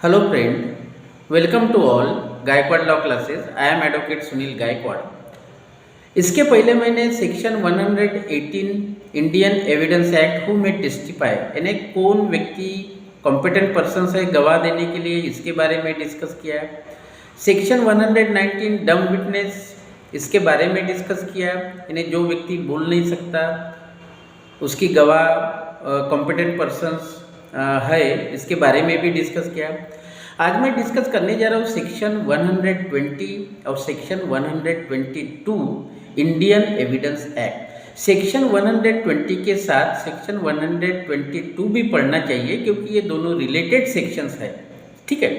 Hello friend, welcome to all Gaikwad law classes. I am advocate Sunil Gaikwad. इसके पहले मैंने section 118 Indian evidence act who में testify यानी कौन व्यक्ति कॉम्पिटेंट पर्सन है गवाह देने के लिए, इसके बारे में डिस्कस किया है। सेक्शन 119 डम विटनेस, इसके बारे में डिस्कस किया, यानी जो व्यक्ति बोल नहीं सकता उसकी गवाह कॉम्पिटेंट पर्सन्स है, इसके बारे में भी डिस्कस किया। आज मैं डिस्कस करने जा रहा हूँ सेक्शन 120 और section 122 Indian evidence act. Section 120 के साथ सेक्शन 122 भी पढ़ना चाहिए क्योंकि ये दोनों रिलेटेड सेक्शंस है। ठीक है,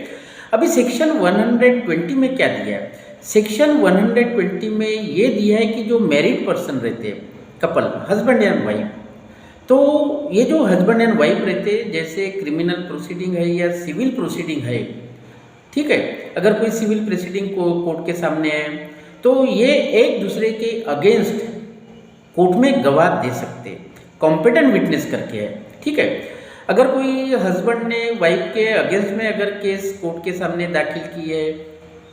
अभी सेक्शन 120 में क्या दिया है? सेक्शन 120 में ये दिया है कि जो मैरिड पर्सन रहते हैं, कपल, हस्बैंड एंड वाइफ, तो ये जो हस्बैंड एंड वाइफ रहते, जैसे क्रिमिनल प्रोसीडिंग है या सिविल प्रोसीडिंग है, ठीक है, अगर कोई सिविल प्रोसीडिंग को कोर्ट के सामने है तो ये एक दूसरे के अगेंस्ट कोर्ट में गवाह दे सकते, कॉम्पिटेंट विटनेस करके है। ठीक है, अगर कोई हस्बैंड ने वाइफ के अगेंस्ट में अगर केस कोर्ट के सामने दाखिल की है,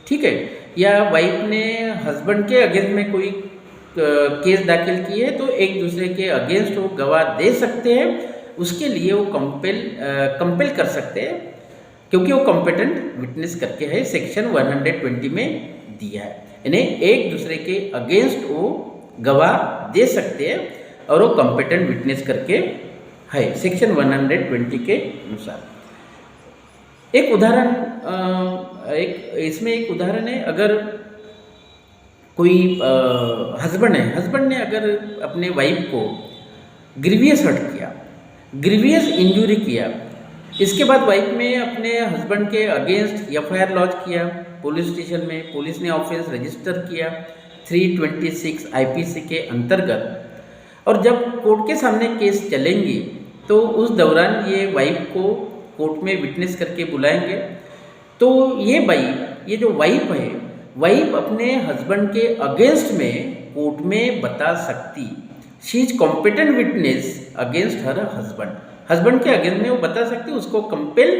ठीक है, या वाइफ ने हस्बैंड के अगेंस्ट में कोई केस दाखिल की है, तो एक दूसरे के अगेंस्ट वो गवाह दे सकते हैं। उसके लिए वो कंपेल कर सकते हैं क्योंकि वो कॉम्पिटेंट विटनेस करके है, सेक्शन 120 में दिया है। यानी एक दूसरे के अगेंस्ट वो गवाह दे सकते हैं और वो कॉम्पिटेंट विटनेस करके है, सेक्शन 120 के अनुसार। एक उदाहरण, इसमें एक उदाहरण है, अगर कोई हस्बैंड ने अगर अपने वाइफ को ग्रीवियस हर्ट किया, ग्रीवियस इंजरी किया, इसके बाद वाइफ ने अपने हस्बैंड के अगेंस्ट एफआईआर लॉन्च किया पुलिस स्टेशन में, पुलिस ने ऑफेंस रजिस्टर किया 326 आईपीसी के अंतर्गत, और जब कोर्ट के सामने केस चलेंगी तो उस दौरान ये वाइफ को कोर्ट में विटनेस करके बुलाएंगे। तो ये जो वाइफ है, वाइफ अपने हस्बैंड के अगेंस्ट में कोर्ट में बता सकती, she is competent witness against her husband के अगेंस्ट में वो बता सकती, उसको कंपेल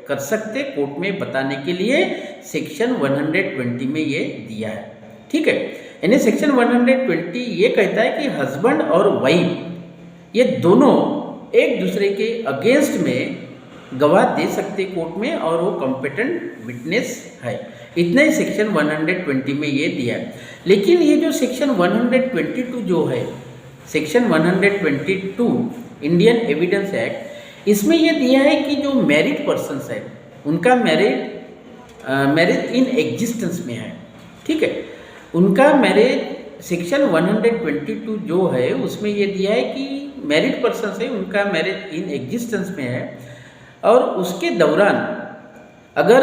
कर सकते कोर्ट में बताने के लिए, सेक्शन 120 में ये दिया है। ठीक है, यानी सेक्शन 120 ये कहता है कि हस्बैंड और वाइफ ये दोनों एक दूसरे के अगेंस्ट में गवाह दे सकते कोर्ट में और वो कॉम्पिटेंट विटनेस है। इतना ही सेक्शन 120 में ये दिया है। लेकिन ये जो सेक्शन 122 जो है, सेक्शन 122 इंडियन एविडेंस एक्ट, इसमें ये दिया है कि जो मैरिड पर्सन्स है उनका मैरिज इन एग्जिस्टेंस में है। ठीक है, उनका मैरिज, सेक्शन 122 जो है उसमें ये दिया है कि मैरिड पर्सन्स है उनका मैरिज इन एग्जिस्टेंस में है, और उसके दौरान अगर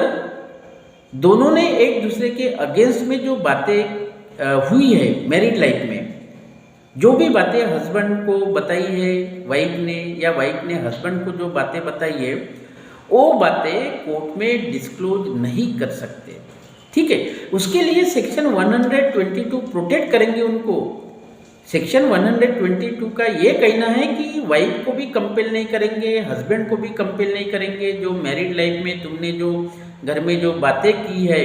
दोनों ने एक दूसरे के अगेंस्ट में जो बातें हुई है मैरिड लाइफ में, जो भी बातें हस्बैंड को बताई है वाइफ ने, या वाइफ ने हस्बैंड को जो बातें बताई है, वो बातें कोर्ट में डिस्क्लोज नहीं कर सकते। ठीक है, उसके लिए सेक्शन 122 प्रोटेक्ट करेंगे उनको। सेक्शन 122 का ये कहना है कि वाइफ को भी कंपेल नहीं करेंगे, हस्बैंड को भी कंपेल नहीं करेंगे, जो मैरिड लाइफ में तुमने जो घर में जो बातें की है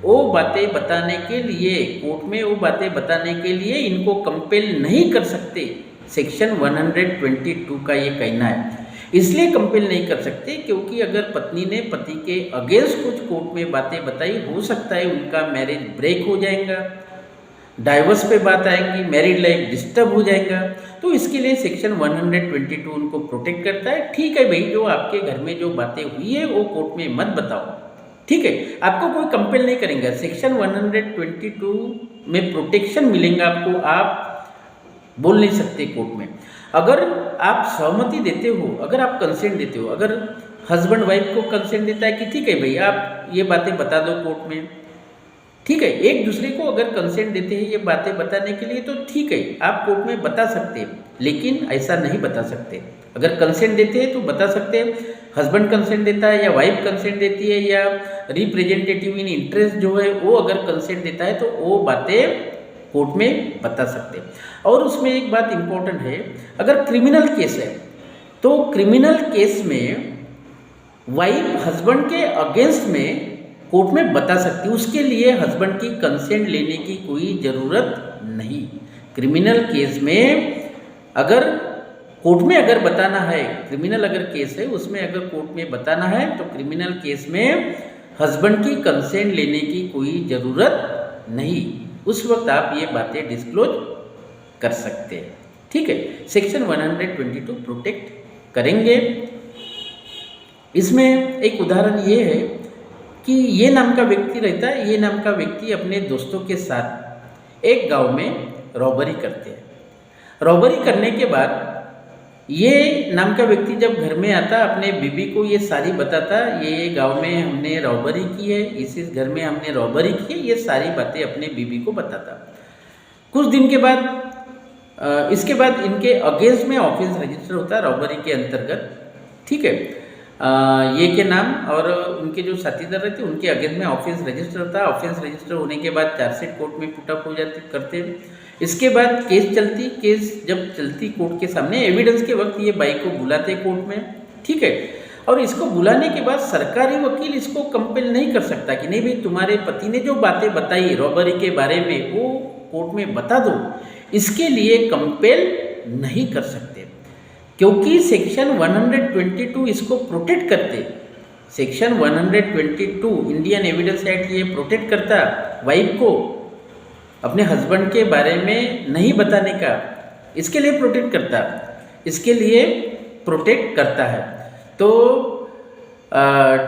वो बातें बताने के लिए, कोर्ट में वो बातें बताने के लिए इनको कंपेल नहीं कर सकते। सेक्शन 122 का ये कहना है। इसलिए कंपेल नहीं कर सकते क्योंकि अगर पत्नी ने पति के अगेंस्ट कुछ कोर्ट में बातें बताई, हो सकता है उनका मैरिज ब्रेक हो जाएगा, डाइवर्स पे बात आएंगी, मैरिड लाइफ डिस्टर्ब हो जाएगा। तो इसके लिए सेक्शन 122 उनको प्रोटेक्ट करता है। ठीक है भाई, जो आपके घर में जो बातें हुई है वो कोर्ट में मत बताओ। ठीक है, आपको कोई कंपेल नहीं करेंगे। सेक्शन 122 में प्रोटेक्शन मिलेगा आपको, आप बोल नहीं सकते कोर्ट में। अगर आप सहमति देते हो, अगर आप कंसेंट देते हो, अगर हस्बैंड वाइफ को कंसेंट देता है कि ठीक है भाई आप ये बातें बता दो कोर्ट में, ठीक है, एक दूसरे को अगर कंसेंट देते हैं ये बातें बताने के लिए, तो ठीक है आप कोर्ट में बता सकते हैं, लेकिन ऐसा नहीं बता सकते। अगर कंसेंट देते हैं तो बता सकते हैं, हस्बैंड कंसेंट देता है या वाइफ कंसेंट देती है या रिप्रेजेंटेटिव इन इंटरेस्ट जो है वो अगर कंसेंट देता है तो वो बातें कोर्ट में बता सकते हैं। और उसमें एक बात इम्पोर्टेंट है, अगर क्रिमिनल केस है तो क्रिमिनल केस में वाइफ हस्बैंड के अगेंस्ट में कोर्ट में बता सकती है, उसके लिए हस्बैंड की कंसेंट लेने की कोई ज़रूरत नहीं। क्रिमिनल केस में अगर कोर्ट में अगर बताना है, क्रिमिनल अगर केस है उसमें अगर कोर्ट में बताना है तो क्रिमिनल केस में हस्बैंड की कंसेंट लेने की कोई ज़रूरत नहीं, उस वक्त आप ये बातें डिस्क्लोज कर सकते हैं। ठीक है, सेक्शन 122 प्रोटेक्ट करेंगे। इसमें एक उदाहरण ये है कि ये नाम का व्यक्ति रहता है, ये नाम का व्यक्ति अपने दोस्तों के साथ एक गांव में रॉबरी करते हैं। रॉबरी करने के बाद ये नाम का व्यक्ति जब घर में आता, अपने बीबी को ये सारी बताता, ये गांव में हमने रॉबरी की है, इस घर में हमने रॉबरी की है, ये सारी बातें अपने बीबी को बताता। कुछ दिन के बाद इसके बाद इनके अगेंस्ट में ऑफेंस रजिस्टर होता है रॉबरी के अंतर्गत। ठीक है, ये के नाम और उनके जो साथीदार रहते हैं उनके अगेंस्ट में ऑफेंस रजिस्टर होता है। ऑफेंस रजिस्टर होने के बाद चार्जशीट कोर्ट में पुटअप हो जाते करते हैं। इसके बाद केस जब चलती कोर्ट के सामने, एविडेंस के वक्त ये बाई को बुलाते कोर्ट में। ठीक है, और इसको बुलाने के बाद सरकारी वकील इसको कंपेल नहीं कर सकता कि नहीं भाई तुम्हारे पति ने जो बातें बताई रॉबरी के बारे में वो कोर्ट में बता दो, इसके लिए कंपेल नहीं कर सकते, क्योंकि सेक्शन 122 इसको प्रोटेक्ट करते। सेक्शन 122 इंडियन एविडेंस एक्ट ये प्रोटेक्ट करता वाइफ को अपने हस्बैंड के बारे में नहीं बताने का, इसके लिए प्रोटेक्ट करता, इसके लिए प्रोटेक्ट करता है। तो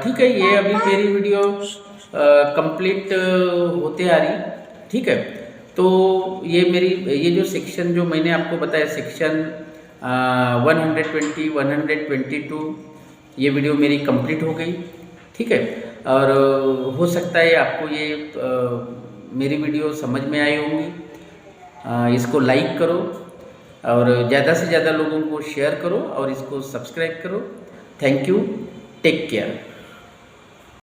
ठीक है, ये अभी मेरी वीडियो कंप्लीट होते आ रही। ठीक है, तो ये जो सेक्शन जो मैंने आपको बताया सेक्शन 120 122 ये वीडियो मेरी कंप्लीट हो गई। ठीक है, और हो सकता है आपको ये मेरी वीडियो समझ में आई होंगी। इसको लाइक करो और ज़्यादा से ज़्यादा लोगों को शेयर करो और इसको सब्सक्राइब करो। Thank you, take care.